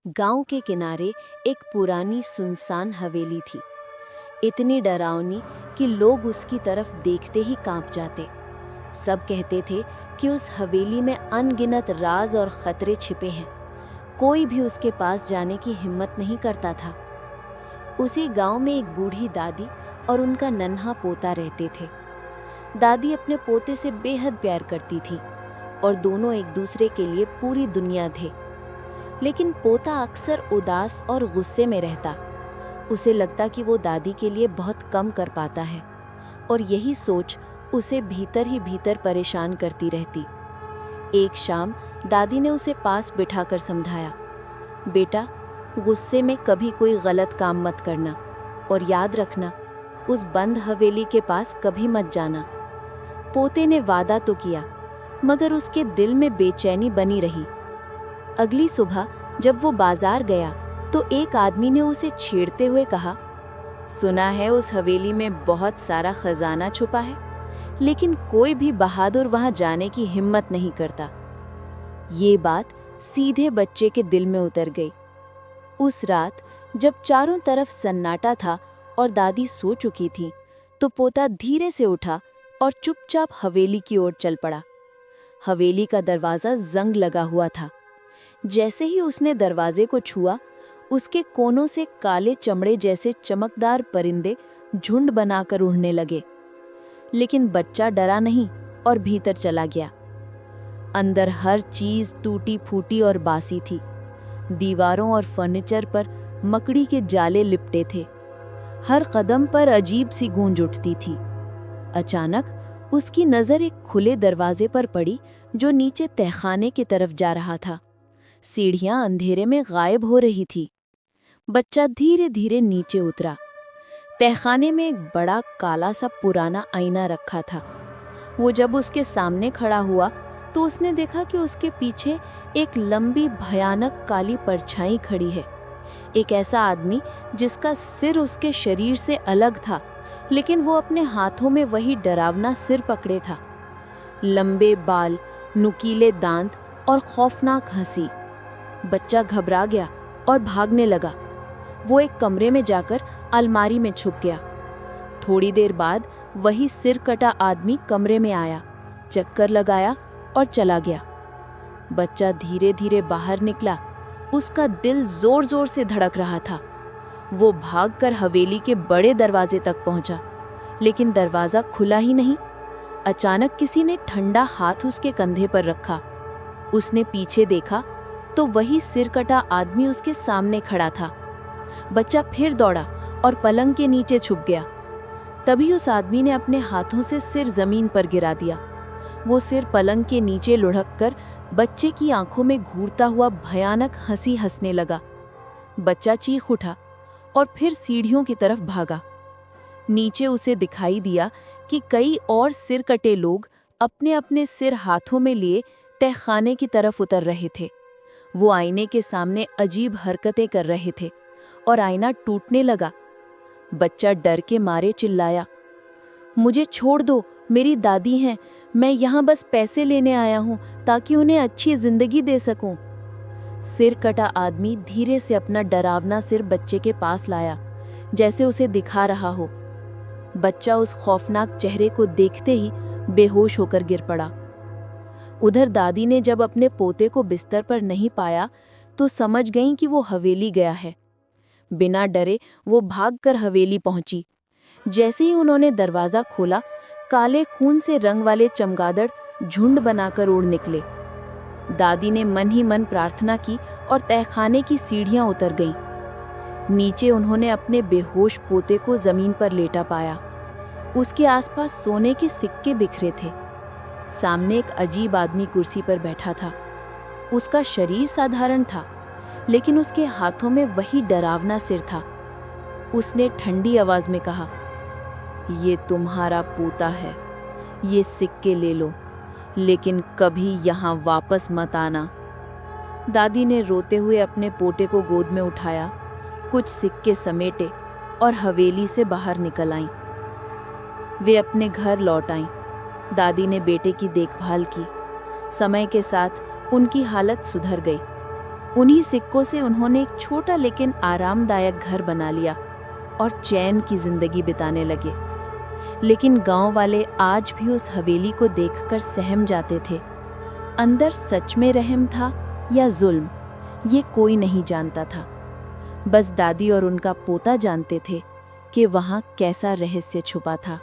गांव के किनारे एक पुरानी सुनसान हवेली थी। इतनी डरावनी कि लोग उसकी तरफ देखते ही कांप जाते। सब कहते थे कि उस हवेली में अनगिनत राज और खतरे छिपे हैं। कोई भी उसके पास जाने की हिम्मत नहीं करता था। उसी गांव में एक बूढ़ी दादी और उनका नन्हा पोता रहते थे। दादी अपने पोते से बेहद प्यार करती थी और दोनों एक दूसरे के लिए पूरी दुनिया थे। लेकिन पोता अक्सर उदास और गुस्से में रहता। उसे लगता कि वो दादी के लिए बहुत कम कर पाता है और यही सोच उसे भीतर ही भीतर परेशान करती रहती। एक शाम दादी ने उसे पास बिठाकर समझाया, बेटा, गुस्से में कभी कोई गलत काम मत करना और याद रखना, उस बंद हवेली के पास कभी मत जाना। पोते ने वादा तो किया, मगर उसके दिल में बेचैनी बनी रही। अगली सुबह जब वो बाजार गया तो एक आदमी ने उसे छेड़ते हुए कहा, सुना है उस हवेली में बहुत सारा खजाना छुपा है, लेकिन कोई भी बहादुर वहां जाने की हिम्मत नहीं करता। ये बात सीधे बच्चे के दिल में उतर गई। उस रात जब चारों तरफ सन्नाटा था और दादी सो चुकी थी, तो पोता धीरे से उठा और चुपचाप हवेली की ओर चल पड़ा। हवेली का दरवाजा जंग लगा हुआ था। जैसे ही उसने दरवाजे को छुआ, उसके कोनों से काले चमड़े जैसे चमकदार परिंदे झुंड बनाकर उड़ने लगे। लेकिन बच्चा डरा नहीं और भीतर चला गया। अंदर हर चीज टूटी फूटी और बासी थी। दीवारों और फर्नीचर पर मकड़ी के जाले लिपटे थे। हर कदम पर अजीब सी गूंज उठती थी। अचानक उसकी नजर एक खुले दरवाजे पर पड़ी जो नीचे तहखाने की तरफ जा रहा था। सीढ़ियां अंधेरे में गायब हो रही थी। बच्चा धीरे धीरे नीचे उतरा। तहखाने में एक बड़ा काला सा पुराना आईना रखा था। वो जब उसके सामने खड़ा हुआ तो उसने देखा कि उसके पीछे एक लंबी भयानक काली परछाई खड़ी है। एक ऐसा आदमी जिसका सिर उसके शरीर से अलग था, लेकिन वो अपने हाथों में वही डरावना सिर पकड़े था। लंबे बाल, नुकीले दांत और खौफनाक हंसी। बच्चा घबरा गया और भागने लगा। वो एक कमरे में जाकर अलमारी में छुप गया। थोड़ी देर बाद वही सिर कटा आदमी कमरे में आया, चक्कर लगाया और चला गया। बच्चा धीरे धीरे बाहर निकला। उसका दिल जोर जोर से धड़क रहा था। वो भागकर हवेली के बड़े दरवाजे तक पहुंचा, लेकिन दरवाजा खुला ही नहीं। अचानक किसी ने ठंडा हाथ उसके कंधे पर रखा। उसने पीछे देखा तो वही सिर कटा आदमी उसके सामने खड़ा था। बच्चा फिर दौड़ा और पलंग के नीचे छुप गया। तभी उस आदमी ने अपने हाथों से सिर जमीन पर गिरा दिया। वो सिर पलंग के नीचे लुढ़ककर बच्चे की आंखों में घूरता हुआ भयानक हंसी हंसने लगा। बच्चा चीख उठा और फिर सीढ़ियों की तरफ भागा। नीचे उसे दिखाई दिया कि कई और सिर कटे लोग अपने अपने सिर हाथों में लिए तहखाने की तरफ उतर रहे थे। वो आईने के सामने अजीब हरकतें कर रहे थे और आईना टूटने लगा। बच्चा डर के मारे चिल्लाया, मुझे छोड़ दो, मेरी दादी हैं, मैं यहाँ बस पैसे लेने आया हूँ ताकि उन्हें अच्छी जिंदगी दे सकूं। सिर कटा आदमी धीरे से अपना डरावना सिर बच्चे के पास लाया, जैसे उसे दिखा रहा हो। बच्चा उस खौफनाक चेहरे को देखते ही बेहोश होकर गिर पड़ा। उधर दादी ने जब अपने पोते को बिस्तर पर नहीं पाया तो समझ गईं कि वो हवेली गया है। बिना डरे वो भागकर हवेली पहुंची। जैसे ही उन्होंने दरवाजा खोला, काले खून से रंग वाले चमगादड़ झुंड बनाकर उड़ निकले। दादी ने मन ही मन प्रार्थना की और तहखाने की सीढ़ियां उतर गईं। नीचे उन्होंने अपने बेहोश पोते को जमीन पर लेटा पाया। उसके आसपास सोने के सिक्के बिखरे थे। सामने एक अजीब आदमी कुर्सी पर बैठा था। उसका शरीर साधारण था, लेकिन उसके हाथों में वही डरावना सिर था। उसने ठंडी आवाज में कहा, ये तुम्हारा पोता है, ये सिक्के ले लो, लेकिन कभी यहाँ वापस मत आना। दादी ने रोते हुए अपने पोते को गोद में उठाया, कुछ सिक्के समेटे और हवेली से बाहर निकल आईं। वे अपने घर लौट आईं। दादी ने बेटे की देखभाल की। समय के साथ उनकी हालत सुधर गई। उन्हीं सिक्कों से उन्होंने एक छोटा लेकिन आरामदायक घर बना लिया और चैन की जिंदगी बिताने लगे। लेकिन गांव वाले आज भी उस हवेली को देखकर सहम जाते थे। अंदर सच में रहम था या जुल्म, ये कोई नहीं जानता था। बस दादी और उनका पोता जानते थे कि वहां कैसा रहस्य छुपा था।